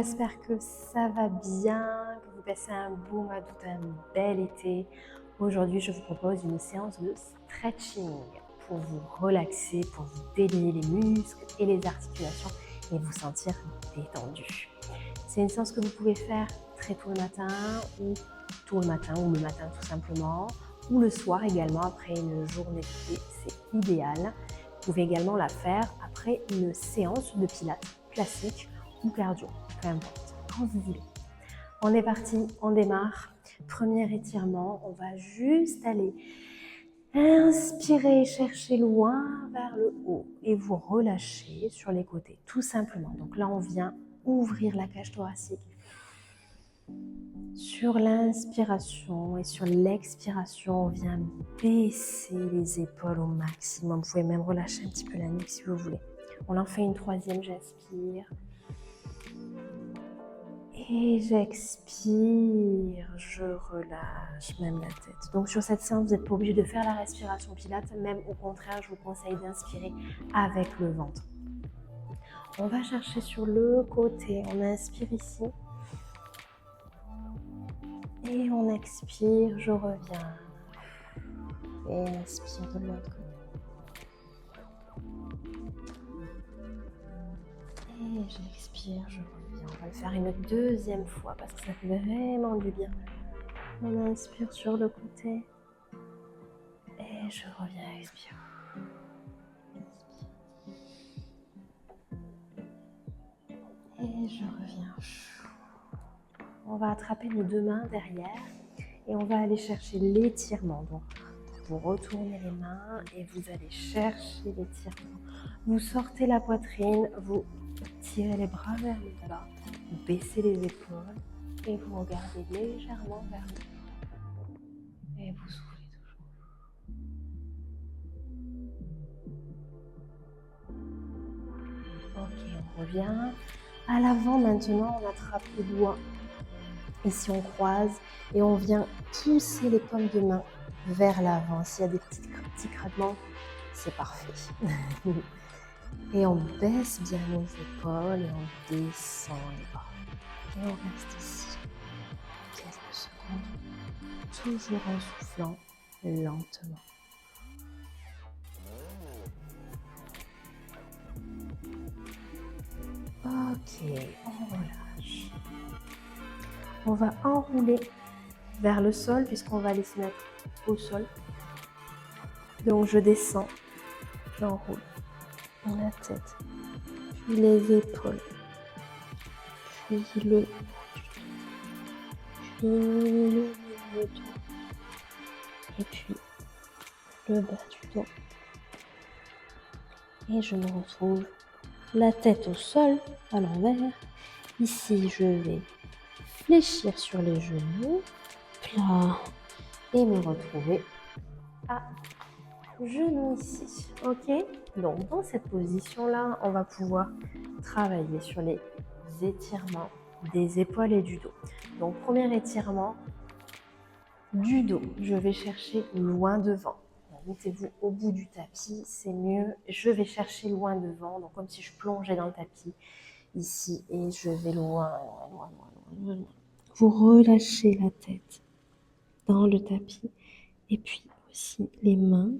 j'espère que ça va bien, que vous passez un beau mois d'août, un bel été. Aujourd'hui, je vous propose une séance de stretching pour vous relaxer, pour vous délier les muscles et les articulations et vous sentir détendu. C'est une séance que vous pouvez faire très tôt le matin ou le matin tout simplement, ou le soir également après une journée d'été, c'est idéal. Vous pouvez également la faire après une séance de pilates classique ou cardio, peu importe, quand vous voulez. On est parti, on démarre. Premier étirement, on va juste aller inspirer, chercher loin vers le haut et vous relâchez sur les côtés, tout simplement. Donc là, on vient ouvrir la cage thoracique. Sur l'inspiration et sur l'expiration, on vient baisser les épaules au maximum. Vous pouvez même relâcher un petit peu la nuque si vous voulez. On en fait une troisième, j'inspire. Et j'expire, je relâche même la tête. Donc sur cette séance, vous n'êtes pas obligé de faire la respiration pilates, même au contraire, je vous conseille d'inspirer avec le ventre. On va chercher sur le côté, on inspire ici. Et on expire, je reviens. Et inspire de l'autre côté. Et j'expire, je reviens. On va le faire une deuxième fois parce que ça fait vraiment du bien. On inspire sur le côté. Et je reviens, expire. Et je reviens. On va attraper nos deux mains derrière et on va aller chercher l'étirement. Donc, vous retournez les mains et vous allez chercher l'étirement. Vous sortez la poitrine, vous tirez les bras vers le bas, vous baissez les épaules et vous regardez légèrement vers le haut. Et vous soufflez toujours. Ok, on revient. À l'avant maintenant, on attrape les doigts. Ici, on croise et on vient pousser les paumes de main vers l'avant. S'il y a des petits craquements, c'est parfait. Et on baisse bien nos épaules et on descend les bras. Et on reste ici quelques secondes, toujours en soufflant lentement. Ok, on relâche. On va enrouler vers le sol puisqu'on va aller se mettre au sol. Donc je descends, j'enroule la tête, puis les épaules, puis le milieu du dos, et puis le bas du dos. Et je me retrouve la tête au sol, à l'envers. Ici, je vais fléchir sur les genoux, plat, et me retrouver à genoux ici. Ok? Donc, dans cette position-là, on va pouvoir travailler sur les étirements des épaules et du dos. Donc, premier étirement du dos. Je vais chercher loin devant. Mettez-vous au bout du tapis, c'est mieux. Je vais chercher loin devant, donc comme si je plongeais dans le tapis ici et je vais loin. Vous relâchez la tête dans le tapis et puis aussi les mains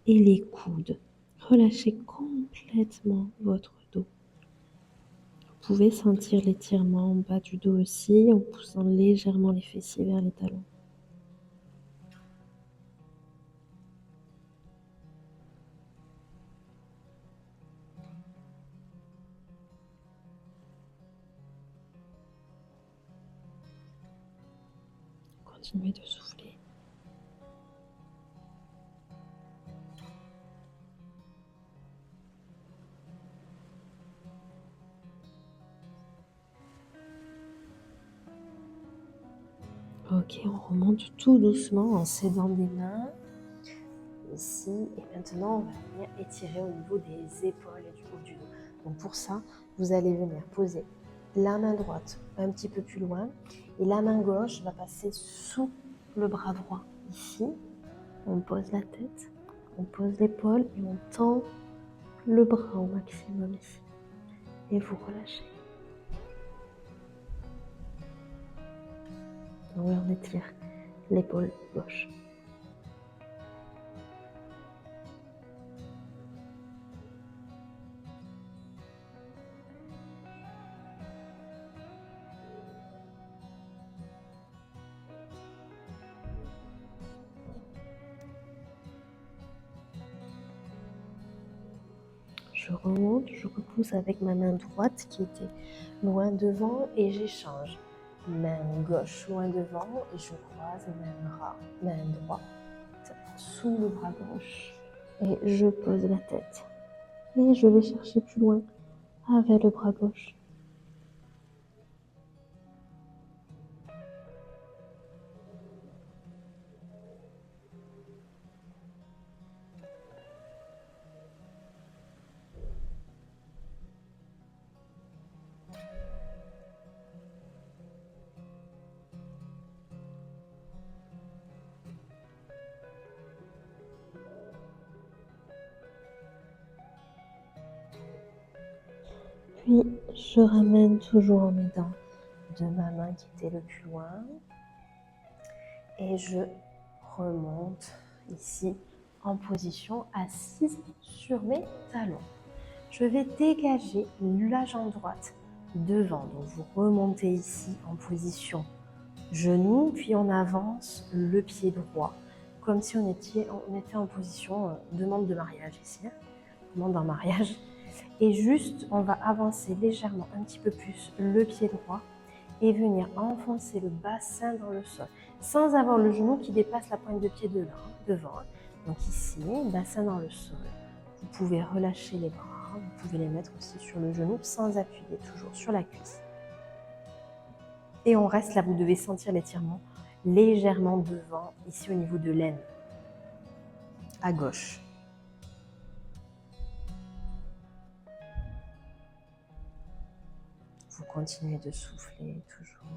et les coudes. Relâchez complètement votre dos. Vous pouvez sentir l'étirement en bas du dos aussi en poussant légèrement les fessiers vers les talons. Continuez de souffler. Ok, on remonte tout doucement en s'aidant des mains. Ici, et maintenant, on va venir étirer au niveau des épaules et du haut du dos. Donc pour ça, vous allez venir poser la main droite un petit peu plus loin et la main gauche va passer sous le bras droit. Ici, on pose la tête, on pose l'épaule et on tend le bras au maximum ici. Et vous relâchez. Donc on étire l'épaule gauche. Je remonte, je repousse avec ma main droite qui était loin devant et j'échange. Main gauche loin devant et je croise main droite sous le bras gauche. Et je pose la tête. Et je vais chercher plus loin avec le bras gauche. Puis, je ramène toujours en m'aidant de ma main qui était le plus loin. Et je remonte ici en position assise sur mes talons. Je vais dégager la jambe droite devant. Donc, vous remontez ici en position genou, puis on avance le pied droit, comme si on était en position demande de mariage ici, demande en mariage. Et juste, on va avancer légèrement un petit peu plus le pied droit et venir enfoncer le bassin dans le sol, sans avoir le genou qui dépasse la pointe de pied devant. Donc ici, bassin dans le sol. Vous pouvez relâcher les bras, vous pouvez les mettre aussi sur le genou sans appuyer, toujours sur la cuisse. Et on reste là, vous devez sentir l'étirement légèrement devant, ici au niveau de l'aine, à gauche. Vous continuez de souffler toujours.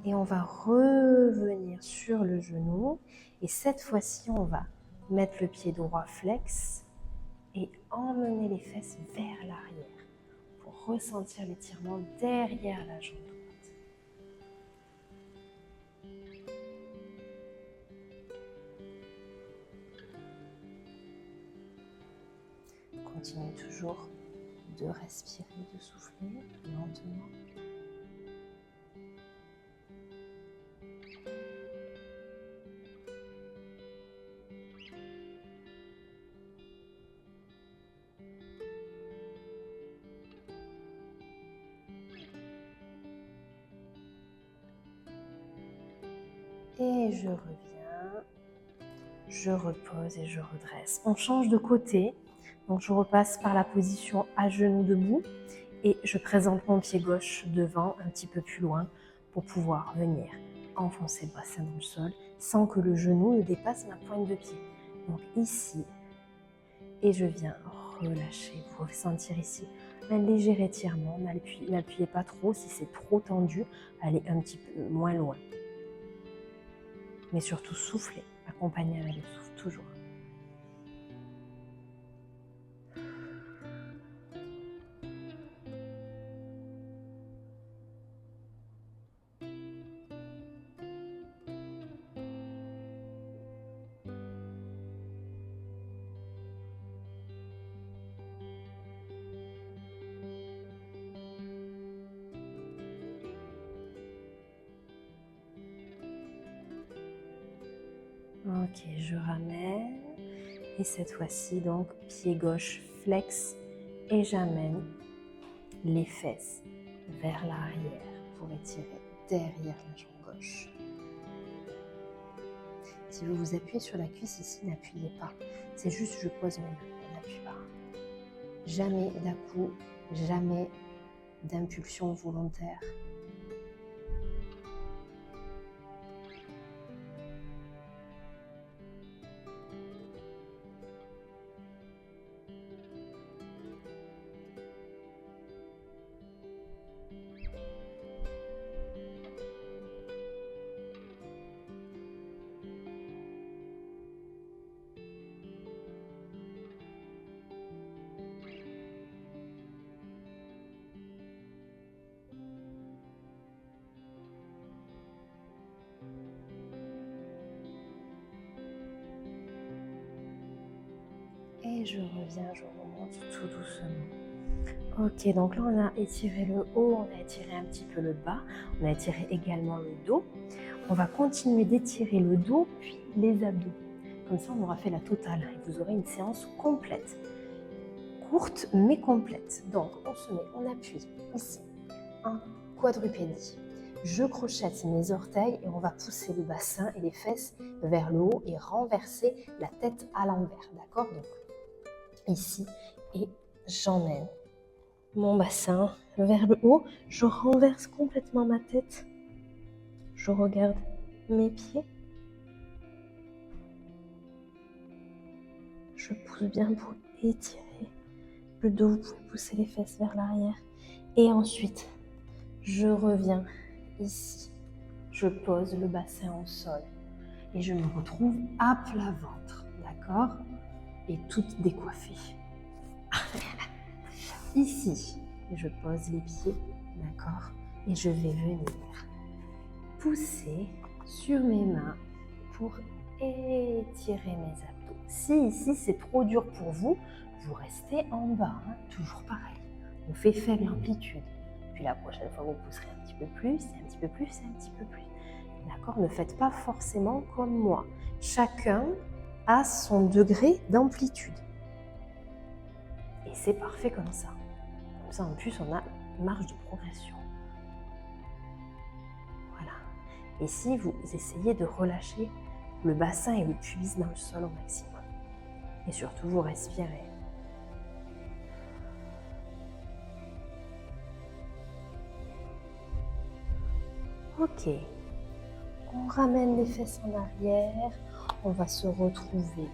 Et on va revenir sur le genou. Et cette fois-ci, on va mettre le pied droit flex et emmener les fesses vers l'arrière pour ressentir l'étirement derrière la jambe droite. Continuez toujours de respirer, de souffler lentement. Et je reviens, je repose et je redresse. On change de côté, donc je repasse par la position à genoux debout et je présente mon pied gauche devant, un petit peu plus loin, pour pouvoir venir enfoncer le bassin dans le sol sans que le genou ne dépasse ma pointe de pied. Donc ici, et je viens relâcher. Vous pouvez sentir ici un léger étirement. N'appuyez pas trop, si c'est trop tendu, allez un petit peu moins loin. Mais surtout soufflez, accompagnez avec le souffle toujours. Ok, je ramène. Et cette fois-ci, donc, pied gauche flex. Et j'amène les fesses vers l'arrière pour étirer derrière la jambe gauche. Si vous vous appuyez sur la cuisse ici, n'appuyez pas. C'est juste je pose mes mains, on n'appuie pas. Jamais d'à-coup, jamais d'impulsion volontaire. Et je reviens, je remonte tout doucement. Ok, donc là on a étiré le haut, on a étiré un petit peu le bas, on a étiré également le dos. On va continuer d'étirer le dos puis les abdos. Comme ça on aura fait la totale et vous aurez une séance complète. Courte mais complète. Donc on se met, on appuie ici en quadrupédie. Je crochette mes orteils et on va pousser le bassin et les fesses vers le haut et renverser la tête à l'envers. D'accord? Donc ici et j'emmène mon bassin vers le haut. Je renverse complètement ma tête. Je regarde mes pieds. Je pousse bien pour étirer le dos. Vous pouvez pousser les fesses vers l'arrière. Et ensuite, je reviens ici. Je pose le bassin au sol. Et je me retrouve à plat ventre. D'accord? Et toute décoiffée. Ici, je pose les pieds. D'accord? Et je vais venir pousser sur mes mains pour étirer mes abdos. Si ici c'est trop dur pour vous, vous restez en bas, hein, toujours pareil. On fait faible amplitude. Puis la prochaine fois, vous pousserez un petit peu plus, un petit peu plus, un petit peu plus. D'accord? Ne faites pas forcément comme moi. Chacun a son degré d'amplitude. Et c'est parfait comme ça. Comme ça, en plus, on a une marge de progression. Voilà. Et si vous essayez de relâcher le bassin et le pubis dans le sol au maximum. Et surtout, vous respirez. Ok. On ramène les fesses en arrière. On va se retrouver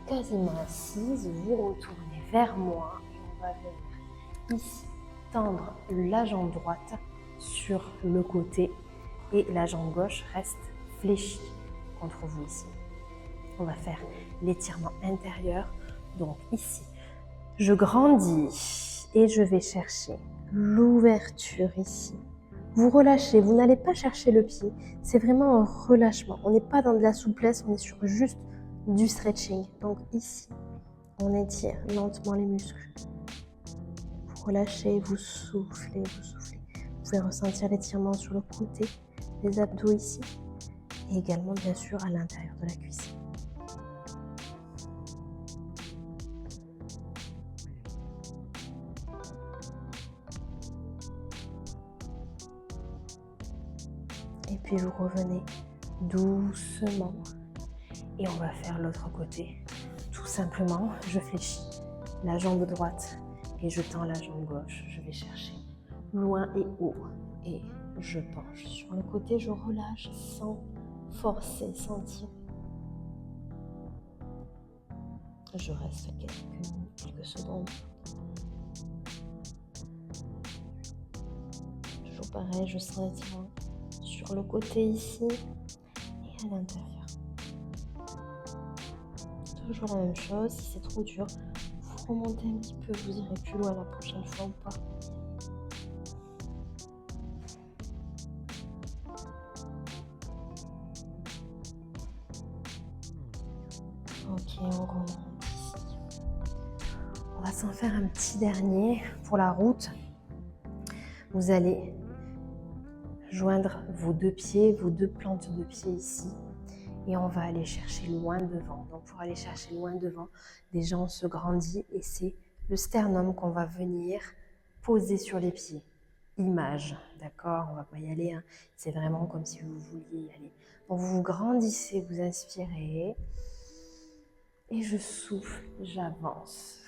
quasiment assise. Vous retournez vers moi. Et on va venir ici tendre la jambe droite sur le côté. Et la jambe gauche reste fléchie contre vous ici. On va faire l'étirement intérieur. Donc ici, je grandis et je vais chercher l'ouverture ici. Vous relâchez, vous n'allez pas chercher le pied. C'est vraiment un relâchement. On n'est pas dans de la souplesse, on est sur juste du stretching. Donc ici, on étire lentement les muscles. Vous relâchez, vous soufflez, vous soufflez. Vous pouvez ressentir l'étirement sur le côté, les abdos ici. Et également, bien sûr, à l'intérieur de la cuisse. Et puis vous revenez doucement. Et on va faire l'autre côté. Tout simplement, je fléchis la jambe droite et je tends la jambe gauche. Je vais chercher loin et haut. Et je penche sur le côté, je relâche sans forcer, sans tirer. Je reste quelques secondes. Toujours pareil, je sens l'étirement sur le côté ici et à l'intérieur. Toujours la même chose, si c'est trop dur, vous remontez un petit peu, vous irez plus loin la prochaine fois ou pas. Ok, on remonte ici. On va s'en faire un petit dernier pour la route. Vous allez joindre vos deux pieds, vos deux plantes de pied ici. Et on va aller chercher loin devant. Donc pour aller chercher loin devant, déjà on se grandit et c'est le sternum qu'on va venir poser sur les pieds. Image, d'accord? On va pas y aller, hein. C'est vraiment comme si vous vouliez y aller. Donc vous grandissez, vous inspirez. Et je souffle, j'avance.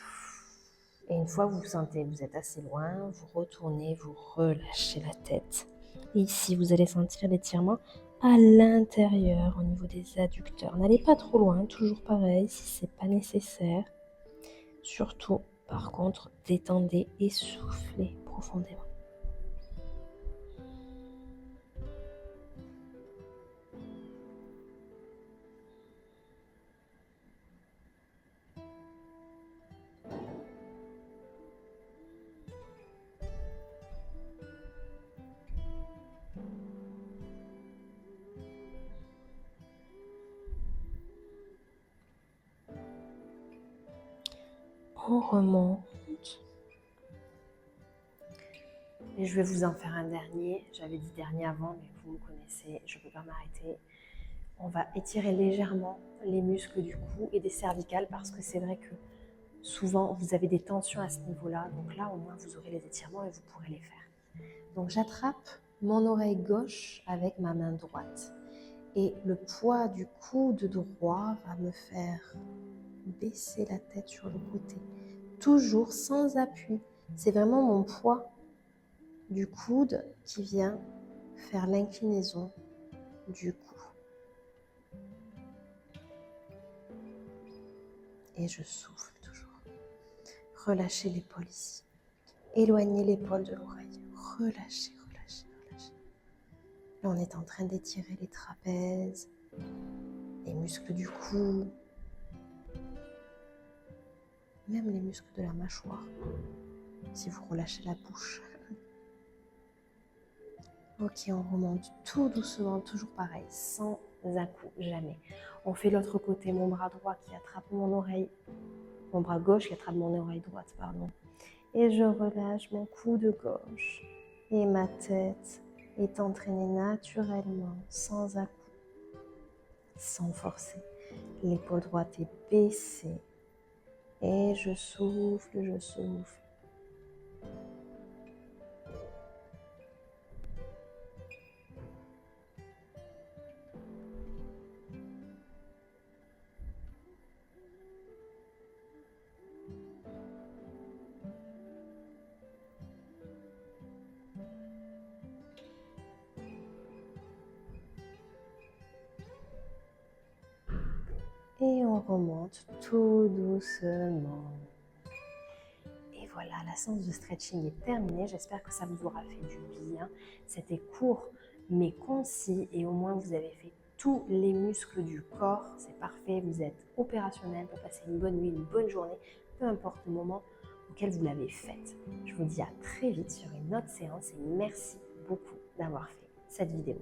Et une fois que vous sentez que vous êtes assez loin, vous retournez, vous relâchez la tête. Et ici, vous allez sentir l'étirement à l'intérieur, au niveau des adducteurs. N'allez pas trop loin, toujours pareil, si ce n'est pas nécessaire. Surtout, par contre, détendez et soufflez profondément. On remonte. Et je vais vous en faire un dernier. J'avais dit dernier avant, mais vous me connaissez, je ne peux pas m'arrêter. On va étirer légèrement les muscles du cou et des cervicales parce que c'est vrai que souvent vous avez des tensions à ce niveau-là. Donc là, au moins, vous aurez les étirements et vous pourrez les faire. Donc j'attrape mon oreille gauche avec ma main droite. Et le poids du coude droit va me faire baisser la tête sur le côté. Toujours sans appui. C'est vraiment mon poids du coude qui vient faire l'inclinaison du cou. Et je souffle toujours. Relâchez l'épaule ici. Éloignez l'épaule de l'oreille. Relâchez, relâchez, relâchez. Là, on est en train d'étirer les trapèzes, les muscles du cou, même les muscles de la mâchoire, si vous relâchez la bouche. Ok, on remonte tout doucement, toujours pareil, sans à-coups, jamais. On fait l'autre côté, mon bras droit qui attrape mon oreille, mon bras gauche qui attrape mon oreille droite, pardon. Et je relâche mon coude gauche. Et ma tête est entraînée naturellement, sans à-coups, sans forcer. L'épaule droite est baissée. Et je souffle, je souffle. Et on remonte tout doucement. Et voilà, la séance de stretching est terminée. J'espère que ça vous aura fait du bien. C'était court mais concis et au moins vous avez fait tous les muscles du corps. C'est parfait, vous êtes opérationnel pour passer une bonne nuit, une bonne journée, peu importe le moment auquel vous l'avez faite. Je vous dis à très vite sur une autre séance et merci beaucoup d'avoir fait cette vidéo.